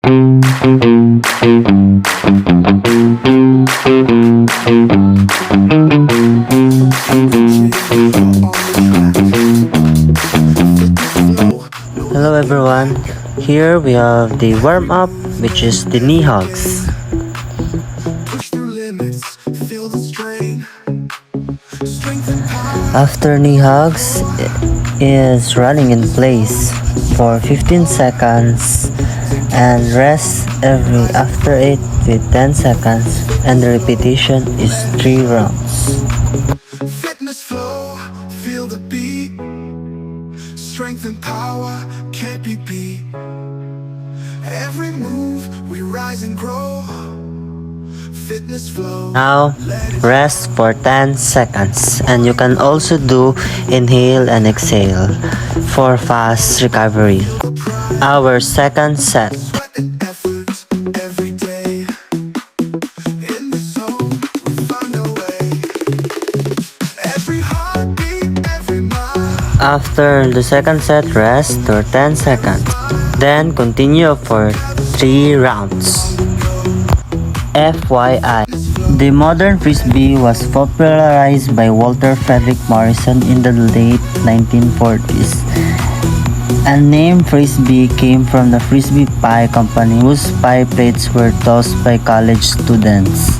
Hello everyone, here we have the warm-up, which is the knee hugs. After knee hugs is running in place for 15 seconds and rest after it with 10 seconds, and the repetition is 3 rounds. Fitness flow, feel the beat. Strength and power can't be beat. Every move we rise and grow. Fitness flow. Now rest for 10 seconds, and you can also do inhale and exhale for fast recovery. Our second set. Sweat and effort every day. In the zone, we find our way. Every heartbeat, every mile. After the second set, rest for 10 seconds. Then continue for 3 rounds. FYI, the modern frisbee was popularized by Walter Frederick Morrison in the late 1940s. And name frisbee came from the Frisbee Pie Company, whose pie plates were tossed by college students.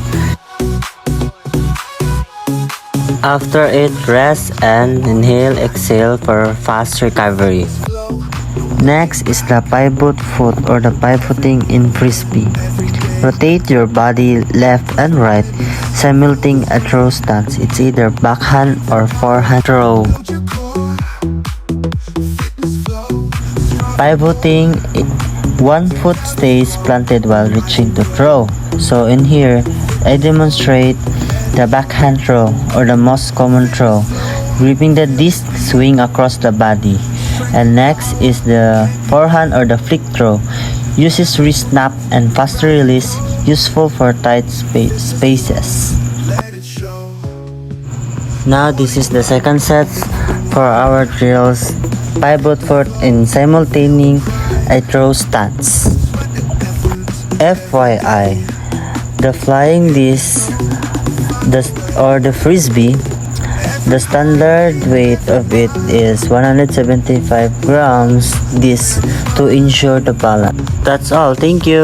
After it, rest and inhale, exhale for fast recovery. Next is the pivot foot, or the pivoting in frisbee. Rotate your body left and right, simulating a throw stance. It's either backhand or forehand throw. Pivoting, one foot stays planted while reaching to throw. So in here, I demonstrate the backhand throw, or the most common throw, gripping the disc, swing across the body. And next is the forehand, or the flick throw. Uses wrist snap and faster release, useful for tight spaces. Now this is the second set for our drills. Pivot foot in simultaneous a throw stance. FYI, the flying disc, or the frisbee, the standard weight of it is 175 grams disc to ensure the balance. That's all. Thank you.